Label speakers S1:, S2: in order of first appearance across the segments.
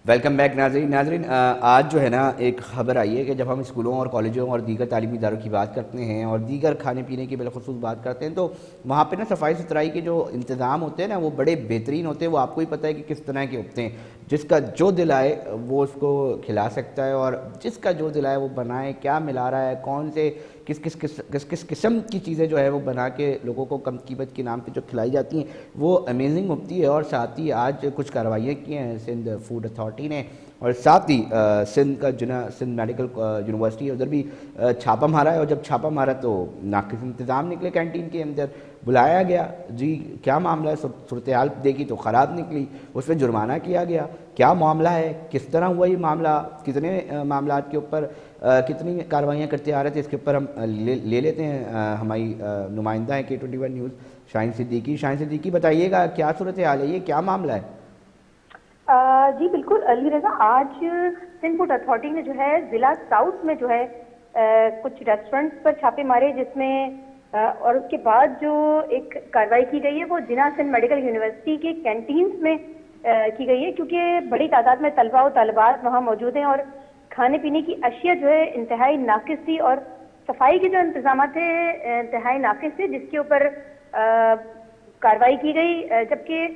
S1: Welcome back ناظرین آج جو ہے نا ایک خبر آئی ہے کہ جب ہم اسکولوں اور کالجوں اور دیگر تعلیمی اداروں کی بات کرتے ہیں اور دیگر کھانے پینے کی بالخصوص بات کرتے ہیں تو وہاں پہ نا صفائی ستھرائی کے جو انتظام ہوتے ہیں نا وہ بڑے بہترین ہوتے ہیں. وہ آپ کو ہی پتہ ہے کہ کس طرح کے ہوتے ہیں. جس کا جو دل آئے وہ اس کو کھلا سکتا ہے اور جس کا جو دل آئے وہ بنائے, کیا ملا رہا ہے, کون سے کس قسم کی چیزیں جو ہے وہ بنا کے لوگوں کو کم قیمت کے نام پہ جو کھلائی جاتی ہیں وہ امیزنگ ہوتی ہے. اور ساتھ ہی آج کچھ کارروائیاں کی ہیں سندھ فوڈ اتھارٹی نے, اور ساتھ ہی سندھ کا سندھ میڈیکل یونیورسٹی ہے ادھر بھی چھاپا مارا ہے. اور جب چھاپا مارا تو ناقص انتظام نکلے کینٹین کے اندر. بلایا گیا, جی کیا معاملہ ہے, صورتحال دیکھی تو خراب نکلی, اس میں جرمانہ کیا گیا. کیا معاملہ ہے, کس طرح ہوا یہ معاملہ, کتنے معاملات کے اوپر کتنی کارروائیاں کرتے آ رہے تھے, اس کے اوپر ہم لے لیتے ہیں ہماری نمائندہ ہیں K21 نیوز شاہین صدیقی. شاہین صدیقی بتائیے گا کیا صورتحال ہے, یہ کیا معاملہ ہے؟
S2: جی بالکل علی رضا, آج سندھ فوڈ اتھارٹی نے جو ہے ضلع ساؤتھ میں جو ہے کچھ ریسٹورینٹس پر چھاپے مارے, جس میں اور اس کے بعد جو ایک کارروائی کی گئی ہے وہ جناح سندھ میڈیکل یونیورسٹی کے کینٹینز میں کی گئی ہے, کیونکہ بڑی تعداد میں طلباء و طالبات وہاں موجود ہیں اور کھانے پینے کی اشیاء جو ہے انتہائی ناقص تھی اور صفائی کے جو انتظامات تھے انتہائی ناقص تھے, جس کے اوپر کارروائی کی گئی. جبکہ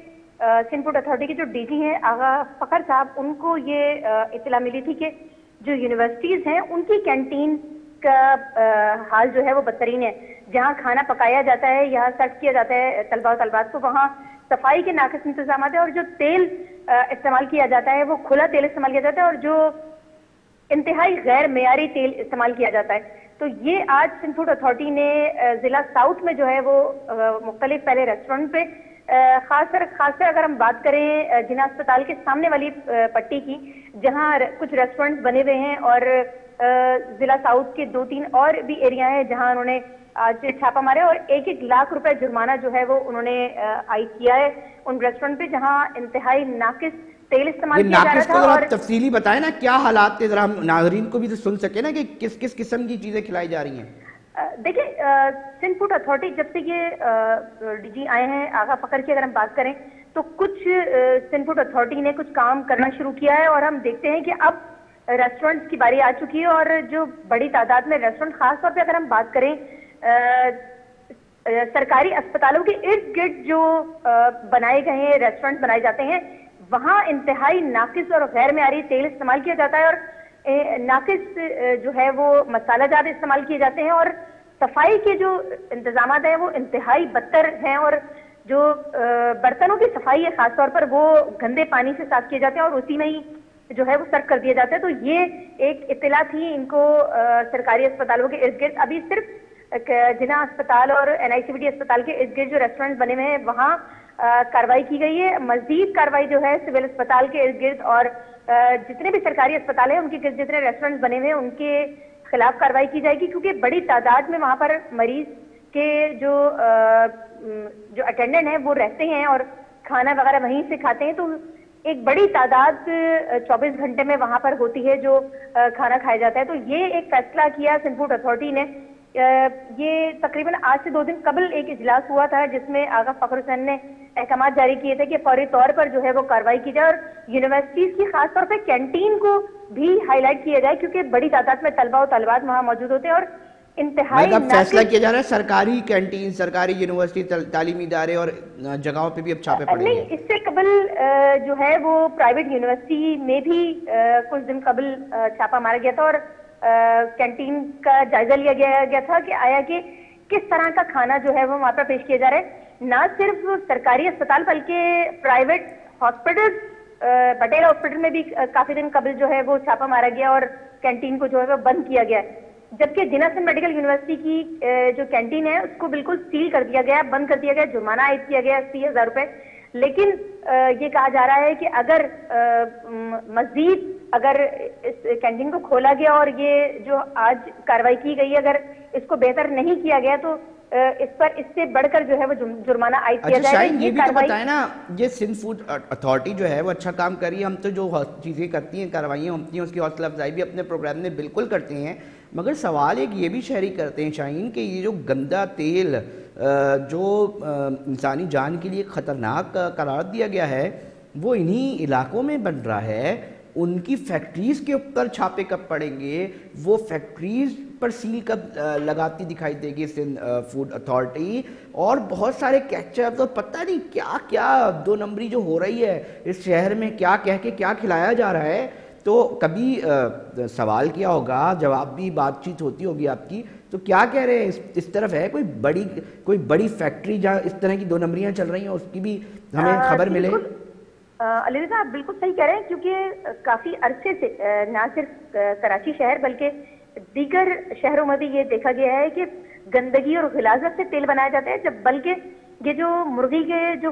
S2: سندھ فوڈ اتھارٹی کے جو ڈی جی ہیں آغا فخر صاحب, ان کو یہ اطلاع ملی تھی کہ جو یونیورسٹیز ہیں ان کی کینٹین کا حال جو ہے وہ بدترین ہے. جہاں کھانا پکایا جاتا ہے, یہاں سرو کیا جاتا ہے طلباء و طالبات کو, وہاں صفائی کے ناقص انتظامات ہیں اور جو تیل استعمال کیا جاتا ہے وہ کھلا تیل استعمال کیا جاتا ہے اور جو انتہائی غیر معیاری تیل استعمال کیا جاتا ہے. تو یہ آج سندھ فوڈ اتھارٹی نے ضلع ساؤتھ میں جو ہے وہ مختلف پہلے ریسٹورینٹ پہ خاص کر اگر ہم بات کریں جناح اسپتال کے سامنے والی پٹی کی, جہاں کچھ ریسٹورینٹ بنے ہوئے ہیں, اور ضلع ساؤتھ کے 2-3 اور بھی ایریا ہیں جہاں انہوں نے آج چھاپا مارے اور 1-1 لاکھ روپے جرمانہ جو ہے وہ انہوں نے عائد کیا ہے ان ریسٹورینٹ پہ جہاں انتہائی ناقص تیل استعمال کیا جا رہا تھا.
S1: اور
S2: اور
S1: تفصیلی بتائیں نا کیا حالات تھے, ذرا ہم ناظرین کو بھی تو سن سکیں نا کہ کس قسم کی چیزیں کھلائی جا رہی ہیں.
S2: دیکھیں, سندھ فوڈ اتھارٹی جب سے یہ ڈی جی آئے ہیں آغا فخر کی اگر ہم بات کریں تو کچھ سندھ فوڈ اتھارٹی نے کچھ کام کرنا شروع کیا ہے, اور ہم دیکھتے ہیں کہ اب ریسٹورینٹس کی باری آ چکی ہے. اور جو بڑی تعداد میں ریسٹورینٹ, خاص طور پہ اگر ہم بات کریں سرکاری اسپتالوں کے ارد گرد جو بنائے گئے ہیں ریسٹورینٹ بنائے جاتے ہیں, وہاں انتہائی ناقص اور غیر معیاری تیل استعمال کیا جاتا ہے اور ناقص جو ہے وہ مسالہ جات استعمال کیے جاتے ہیں, اور صفائی کے جو انتظامات ہیں وہ انتہائی بدتر ہیں, اور جو برتنوں کی صفائی ہے خاص طور پر وہ گندے پانی سے صاف کیے جاتے ہیں اور اسی میں ہی جو ہے وہ سرو کر دیا جاتا ہے. تو یہ ایک اطلاع تھی ان کو سرکاری اسپتالوں کے ارد گرد. ابھی صرف جناح اسپتال اور NICVT اسپتال کے ارد گرد جو ریسٹورینٹ بنے ہوئے ہیں وہاں کارروائی کی گئی ہے. مزید کارروائی جو ہے سول اسپتال کے ارد گرد اور جتنے بھی سرکاری اسپتال ہیں ان کے گرد جتنے ریسٹورینٹ بنے ہوئے ہیں ان کے خلاف کارروائی کی جائے گی, کیونکہ بڑی تعداد میں وہاں پر مریض کے جو اٹینڈنٹ ہیں وہ رہتے ہیں اور کھانا وغیرہ وہیں سے کھاتے ہیں. تو ایک بڑی تعداد 24 گھنٹے میں وہاں پر ہوتی ہے جو کھانا کھایا جاتا ہے. تو یہ ایک فیصلہ کیا سندھ فوڈ اتھارٹی نے. یہ تقریباً آج سے 2 دن قبل ایک اجلاس ہوا تھا جس میں آغا فخر حسین نے احکامات جاری کیے تھے کہ فوری طور پر جو ہے وہ کارروائی کی جائے اور یونیورسٹیز کی خاص طور پہ کینٹین کو بھی ہائی لائٹ کیا جائے, کیونکہ بڑی تعداد میں طلباء و طالبات وہاں موجود ہوتے ہیں اور انتہائی
S1: فیصلہ کیا جا رہا ہے سرکاری کینٹین, سرکاری یونیورسٹی, تعلیمی ادارے اور جگہوں پہ بھی اب چھاپے پڑیں گے.
S2: نہیں, اس سے قبل جو ہے وہ پرائیویٹ یونیورسٹی میں بھی کچھ دن قبل چھاپا مارا گیا تھا اور کینٹین کا جائزہ لیا گیا تھا کہ آیا کہ کس طرح کا کھانا جو ہے وہ وہاں پر پیش کیا جا رہا ہے. نہ صرف سرکاری اسپتال بلکہ پرائیویٹ ہاسپٹل, پٹیل ہاسپٹل میں بھی کافی دن قبل جو ہے وہ چھاپا مارا گیا اور کینٹین کو جو ہے وہ بند کیا گیا. جبکہ جناح سندھ میڈیکل یونیورسٹی کی جو کینٹین ہے اس کو بالکل سیل کر دیا گیا, بند کر دیا گیا, جرمانہ عائد کیا گیا 80,000 روپے. لیکن یہ کہا جا رہا ہے کہ اگر مزید اگر اس کینٹین کو کھولا گیا اور یہ جو آج کارروائی کی گئی ہے اگر اس کو بہتر نہیں کیا گیا تو اس سے بڑھ کر جو ہے وہ جرمانہ عائد کیا جائے گا.
S1: یہ بھی تو بتائیں نا, یہ سندھ فوڈ اتھارٹی جو ہے وہ اچھا کام کر رہی ہے, ہم تو جو چیزیں کرتی ہیں کارروائیاں ہوتی ہیں اس کی حوصلہ افزائی بھی اپنے پروگرام میں بالکل کرتے ہیں, مگر سوال ایک یہ بھی شہری کرتے ہیں شاہین کہ یہ جو گندا تیل جو انسانی جان کے لیے خطرناک قرار دیا گیا ہے وہ انہی علاقوں میں بن رہا ہے, ان کی فیکٹریز کے اوپر چھاپے کب پڑیں گے, وہ فیکٹریز پر سیل کب لگاتی دکھائی دے گی سندھ فوڈ اتھارٹی, اور بہت سارے کیچپ اور پتہ نہیں کیا کیا دو نمبری جو ہو رہی ہے اس شہر میں, کیا کہہ کے کیا کھلایا جا رہا ہے. تو کبھی سوال کیا ہوگا, جواب بھی بات چیت ہوتی ہوگی آپ کی, تو کیا کہہ رہے ہیں اس طرف ہے کوئی بڑی فیکٹری جہاں اس طرح کی دو نمبریاں چل رہی ہیں, اس کی بھی ہمیں خبر ملے؟
S2: علی رضا آپ بالکل صحیح کہہ رہے ہیں, کیونکہ کافی عرصے سے نہ صرف کراچی شہر بلکہ دیگر شہروں میں بھی یہ دیکھا گیا ہے کہ گندگی اور غلاظت سے تیل بنایا جاتا ہے, جب بلکہ یہ جو مرغی کے جو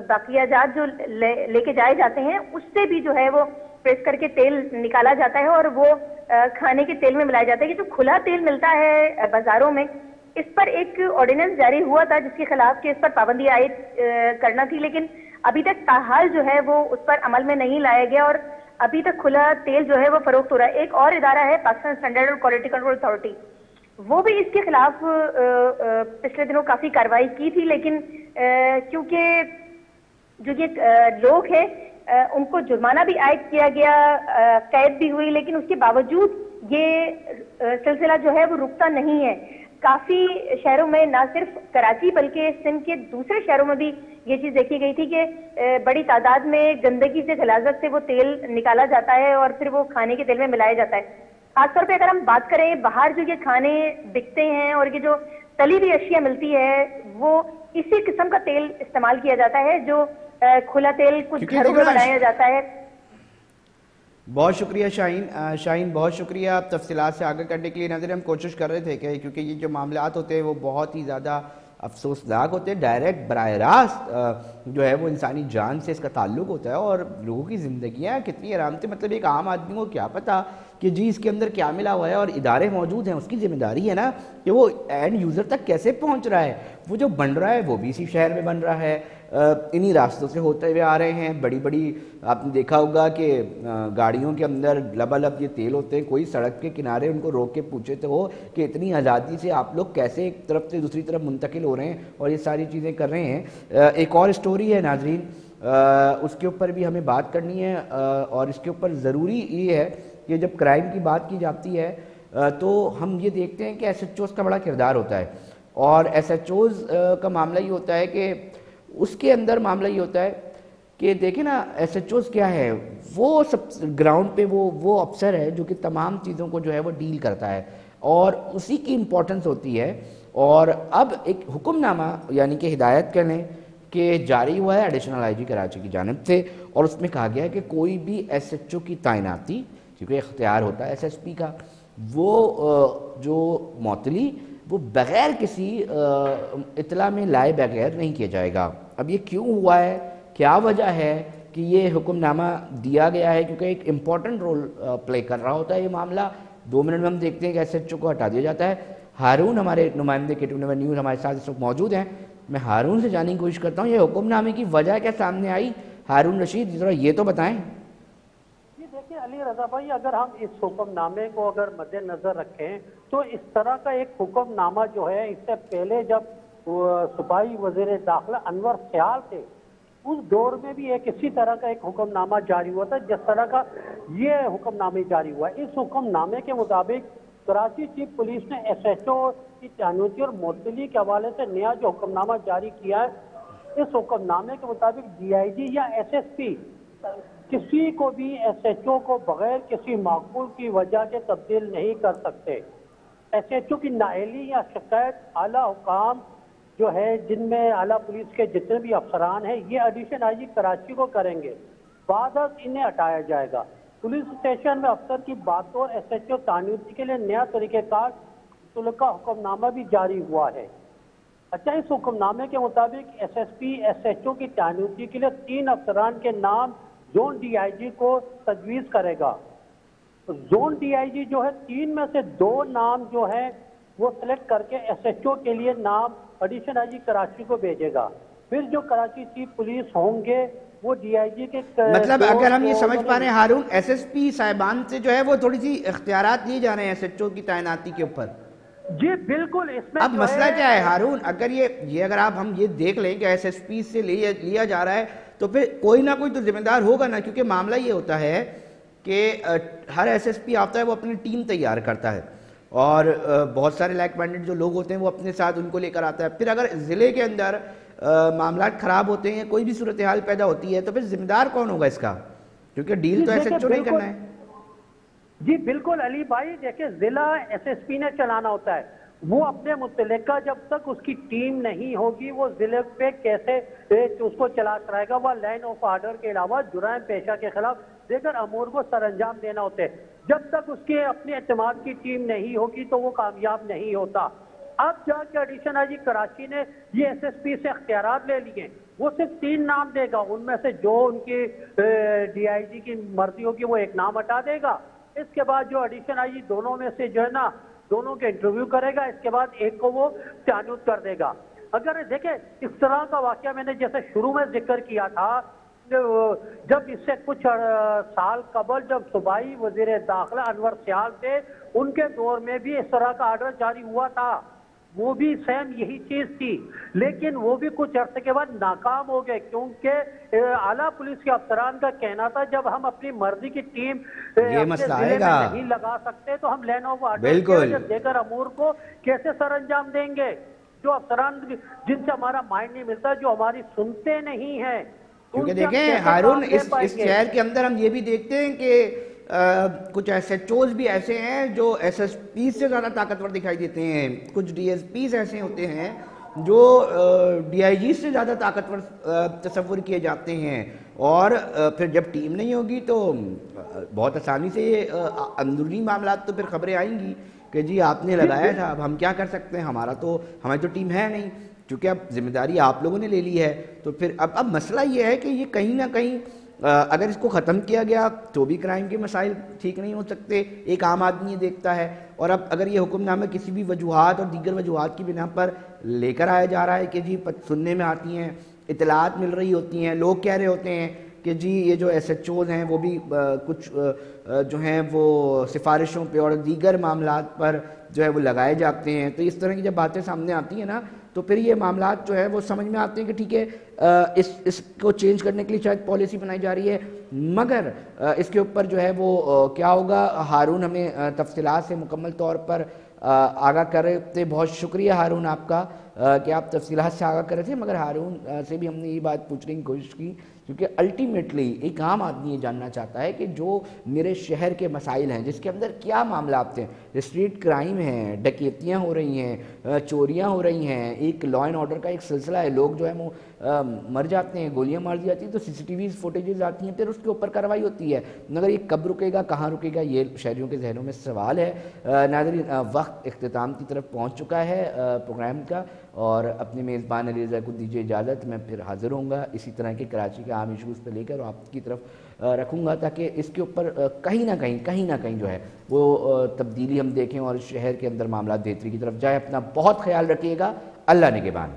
S2: باقیہ جات جو لے کے جائے جاتے ہیں اس سے بھی جو ہے وہ پریس کر کے تیل نکالا جاتا ہے اور وہ کھانے کے تیل میں ملایا جاتا ہے. یہ جو کھلا تیل ملتا ہے بازاروں میں, اس پر ایک آرڈیننس جاری ہوا تھا جس کے خلاف کہ اس پر پابندی عائد کرنا تھی, لیکن ابھی تک تاحال جو ہے وہ اس پر عمل میں نہیں لایا گیا اور ابھی تک کھلا تیل جو ہے وہ فروخت ہو رہا ہے. ایک اور ادارہ ہے پاکستان اسٹینڈرڈ اور کوالٹی کنٹرول اتھارٹی, وہ بھی اس کے خلاف پچھلے دنوں کافی کارروائی کی تھی, لیکن کیونکہ جو یہ لوگ ہیں ان کو جرمانہ بھی عائد کیا گیا, قید بھی ہوئی, لیکن اس کے باوجود یہ سلسلہ جو ہے وہ رکتا نہیں ہے. کافی شہروں میں نہ صرف کراچی بلکہ سندھ کے دوسرے شہروں میں بھی یہ چیز دیکھی گئی تھی کہ بڑی تعداد میں گندگی سے غلاظت سے وہ تیل نکالا جاتا ہے اور پھر وہ کھانے کے تیل میں ملایا جاتا ہے. خاص طور پہ اگر ہم بات کریں باہر جو یہ کھانے بکتے ہیں اور یہ جو تلی ہوئی اشیاء ملتی ہے وہ اسی قسم کا تیل استعمال کیا جاتا ہے جو کھلا تیل کچھ گھروں میں بنایا جاتا ہے.
S1: بہت شکریہ شاہین بہت شکریہ آپ تفصیلات سے آگاہ کرنے کے لیے. ناظرین ہم کوشش کر رہے تھے کہ کیونکہ یہ جو معاملات ہوتے ہیں وہ بہت ہی زیادہ افسوسناک ہوتے ہیں, ڈائریکٹ براہ راست جو ہے وہ انسانی جان سے اس کا تعلق ہوتا ہے اور لوگوں کی زندگیاں کتنی آرام سے, مطلب ایک عام آدمی کو کیا پتا کہ جی اس کے اندر کیا ملا ہوا ہے, اور ادارے موجود ہیں اس کی ذمہ داری ہے نا کہ وہ اینڈ یوزر تک کیسے پہنچ رہا ہے. وہ جو بن رہا ہے وہ بھی اسی شہر میں بن رہا ہے, انہی راستوں سے ہوتے ہوئے آ رہے ہیں. بڑی بڑی آپ نے دیکھا ہوگا کہ گاڑیوں کے اندر لبالب یہ تیل ہوتے ہیں, کوئی سڑک کے کنارے ان کو روک کے پوچھے تو ہو کہ اتنی آزادی سے آپ لوگ کیسے ایک طرف سے دوسری طرف منتقل ہو رہے ہیں اور یہ ساری چیزیں کر رہے ہیں. ایک اور اسٹوری ہے ناظرین, اس کے اوپر بھی ہمیں بات کرنی ہے, اور اس کے اوپر ضروری یہ ہے کہ جب کرائم کی بات کی جاتی ہے تو ہم یہ دیکھتے ہیں کہ ایس ایچ اوز کا بڑا کردار ہوتا ہے, اور ایس ایچ اوز کا معاملہ یہ ہوتا ہے کہ اس کے اندر معاملہ یہ ہوتا ہے کہ دیکھیں نا ایس ایچ اوز کیا ہے, وہ سب گراؤنڈ پہ وہ افسر ہے جو کہ تمام چیزوں کو جو ہے وہ ڈیل کرتا ہے اور اسی کی امپورٹنس ہوتی ہے. اور اب ایک حکم نامہ یعنی کہ ہدایت کر لیں کہ جاری ہوا ہے ایڈیشنل آئی جی کراچی کی جانب سے, اور اس میں کہا گیا ہے کہ کوئی بھی ایس ایچ او کی تعیناتی, کیونکہ اختیار ہوتا ہے ایس ایس پی کا, وہ جو معطلی وہ بغیر کسی اطلاع میں لائے بغیر نہیں کیا جائے گا. اب یہ کیوں ہوا ہے, کیا وجہ ہے کہ یہ حکم نامہ دیا گیا ہے, کیونکہ ایک امپورٹنٹ رول پلے کر رہا ہوتا ہے یہ معاملہ. 2 منٹ میں ہم دیکھتے ہیں کہ ایس ایچ او کو ہٹا دیا جاتا ہے. ہارون ہمارے نمائندے کے ٹی نیوز ہمارے ساتھ اس وقت موجود ہیں, میں ہارون سے جاننے کی کوشش کرتا ہوں یہ حکم نامے کی وجہ کیا سامنے آئی. ہارون رشید ذرا یہ تو بتائیں.
S3: دیکھیں علی رضا بھائی, اگر ہم اس حکم نامے کو اگر مد نظر رکھیں تو اس طرح کا ایک حکم نامہ جو ہے اس سے پہلے جب صوبائی وزیر داخلہ انور خیال تھے اس دور میں بھی ایک اسی طرح کا ایک حکم نامہ جاری ہوا تھا جس طرح کا یہ حکم نامے جاری ہوا ہے. اس حکم نامے کے مطابق کراچی چیف پولیس نے ایس ایچ او کی تعیناتی اور معطلی کے حوالے سے نیا جو حکم نامہ جاری کیا ہے, اس حکم نامے کے مطابق ڈی آئی جی یا ایس ایس پی کسی کو بھی ایس ایچ او کو بغیر کسی معقول کی وجہ کے تبدیل نہیں کر سکتے. ایس ایچ او کی نااہلی یا شکایت اعلیٰ حکام جو ہے جن میں اعلیٰ پولیس کے جتنے بھی افسران ہیں یہ ایڈیشن آئی جی کراچی کو کریں گے, بعد از انہیں ہٹایا جائے گا. پولیس اسٹیشن میں افسر کی بات اور ایس ایچ او تعیناتی کے لیے نیا طریقہ کار کا حکم نامہ بھی جاری ہوا ہے. اچھا, اس حکم نامے کے مطابق S S P S H O کی تعیناتی کے لیے 3 افسران کے نام زون ڈی آئی جی کو تجویز کرے گا. زون ڈی آئی جی جو ہے 3 میں سے 2 نام جو ہے وہ سلیکٹ کر کے ایس ایچ او کے لیے نام ایڈیشن آئی جی کراچی کو بھیجے گا. پھر جو کراچی چیف پولیس ہوں گے وہ ڈی آئی جی کے
S1: مطلب اگر ہم یہ سمجھ پا رہے ہیں ہارون, ایس ایس پی صاحبان سے جو ہے وہ تھوڑی سی اختیارات لیے جا رہے ہیں ایس ایچ او کی تعیناتی کے اوپر.
S3: جی بالکل. اس میں
S1: اب مسئلہ کیا ہے ہارون, اگر یہ اگر آپ ہم یہ دیکھ لیں کہ ایس ایس پی سے لیا جا رہا ہے تو پھر کوئی نہ کوئی تو ذمہ دار ہوگا نا، کیونکہ معاملہ یہ ہوتا ہے کہ ہر ایس ایس پی آتا ہے وہ اپنی ٹیم تیار کرتا ہے، اور بہت سارے لائک مائنڈڈ جو لوگ ہوتے ہیں وہ اپنے ساتھ ان کو لے کر آتا ہے. پھر اگر ضلع کے اندر معاملات خراب ہوتے ہیں، کوئی بھی صورتحال پیدا ہوتی ہے، تو پھر ذمہ دار کون ہوگا اس کا؟ کیونکہ ڈیل تو ایس ایچ او نہیں کرنا ہے.
S3: جی بالکل علی بھائی، دیکھیں ضلع ایس ایس پی نے چلانا ہوتا ہے، وہ اپنے متعلقہ جب تک اس کی ٹیم نہیں ہوگی وہ ضلع پہ کیسے اس کو چلا کرائے گا. وہ لائن آف آرڈر کے علاوہ جرائم پیشہ کے خلاف دیگر امور کو سر انجام دینا ہوتے ہیں. جب تک اس کے اپنے اعتماد کی ٹیم نہیں ہوگی تو وہ کامیاب نہیں ہوتا. اب جا کے ایڈیشن آئی جی کراچی نے یہ ایس ایس پی سے اختیارات لے لیے، وہ صرف 3 نام دے گا، ان میں سے جو ان کی ڈی آئی جی کی مرضی ہوگی وہ ایک نام ہٹا دے گا. اس کے بعد جو ایڈیشن آئی جی دونوں میں سے جو ہے نا دونوں کے انٹرویو کرے گا، اس کے بعد ایک کو وہ تعینات کر دے گا. اگر دیکھیں اس طرح کا واقعہ میں نے جیسے شروع میں ذکر کیا تھا، جب اس سے کچھ سال قبل جب صوبائی وزیر داخلہ انور سیال تھے، ان کے دور میں بھی اس طرح کا آرڈر جاری ہوا تھا، وہ بھی سیم یہی چیز تھی، لیکن وہ بھی کچھ عرصے کے بعد ناکام ہو گئے، کیونکہ اعلیٰ پولیس کے افسران کا کہنا تھا جب ہم اپنی مرضی کی ٹیم
S1: یہ مسئلہ آئے گا
S3: نہیں لگا سکتے تو ہم لین آف آرڈر
S1: بالکل
S3: دیگر امور کو کیسے سر انجام دیں گے. جو افسران جن سے ہمارا مائنڈ نہیں ملتا، جو ہماری سنتے نہیں ہیں.
S1: کیونکہ دیکھیں ہارون، اس شہر کے اندر ہم یہ بھی دیکھتے ہیں کہ کچھ ایس ایچ اوز بھی ایسے ہیں جو ایس ایس پی سے زیادہ طاقتور دکھائی دیتے ہیں، کچھ ڈی ایس پیز ایسے ہوتے ہیں جو ڈی آئی جی سے زیادہ طاقتور تصور کیے جاتے ہیں، اور پھر جب ٹیم نہیں ہوگی تو بہت آسانی سے یہ اندرونی معاملات تو پھر خبریں آئیں گی کہ جی آپ نے لگایا تھا، اب ہم کیا کر سکتے ہیں، ہماری تو ٹیم ہے نہیں، کیونکہ اب ذمہ داری آپ لوگوں نے لے لی ہے. تو پھر اب مسئلہ یہ ہے کہ یہ کہیں نہ کہیں اگر اس کو ختم کیا گیا تو بھی کرائم کے مسائل ٹھیک نہیں ہو سکتے. ایک عام آدمی یہ دیکھتا ہے، اور اب اگر یہ حکم نامہ کسی بھی وجوہات اور دیگر وجوہات کی بنا پر لے کر آیا جا رہا ہے کہ جی سننے میں آتی ہیں، اطلاعات مل رہی ہوتی ہیں، لوگ کہہ رہے ہوتے ہیں کہ جی یہ جو ایس ایچ اوز ہیں وہ بھی کچھ جو ہیں وہ سفارشوں پہ اور دیگر معاملات پر جو ہے وہ لگائے جاتے ہیں، تو اس طرح کی جب باتیں سامنے آتی ہیں نا تو پھر یہ معاملات جو ہے وہ سمجھ میں آتے ہیں کہ ٹھیک ہے اس کو چینج کرنے کے لیے شاید پالیسی بنائی جا رہی ہے، مگر اس کے اوپر جو ہے وہ کیا ہوگا. ہارون ہمیں تفصیلات سے مکمل طور پر آگاہ کر رہے تھے. بہت شکریہ ہارون آپ کا کہ آپ تفصیلات سے آگاہ کر رہے تھے. مگر ہارون سے بھی ہم نے یہ بات پوچھنے کی کوشش کی کیونکہ الٹیمیٹلی ایک عام آدمی یہ جاننا چاہتا ہے کہ جو میرے شہر کے مسائل ہیں جس کے اندر کیا معاملات ہیں، اسٹریٹ کرائم ہیں، ڈکیتیاں ہو رہی ہیں، چوریاں ہو رہی ہیں، ایک لا اینڈ آرڈر کا ایک سلسلہ ہے، لوگ جو ہے وہ مر جاتے ہیں، گولیاں مار دی جاتی ہیں، تو سی سی ٹی وی فوٹیجز آتی ہیں، پھر اس کے اوپر کارروائی ہوتی ہے، مگر یہ کب رکے گا، کہاں رکے گا، یہ شہریوں کے ذہنوں میں سوال ہے. ناظرین وقت اختتام کی طرف پہنچ چکا ہے پروگرام کا، اور اپنے میزبان علی رضا کو دیجیے اجازت. میں پھر حاضر ہوں گا اسی طرح کے کراچی کے عام ایشوز پہ لے کر آپ کی طرف رکھوں گا، تاکہ اس کے اوپر کہیں نہ کہیں جو ہے وہ تبدیلی ہم دیکھیں اور شہر کے اندر معاملات بہتری کی طرف جائے. اپنا بہت خیال رکھیے گا. اللہ نگہبان.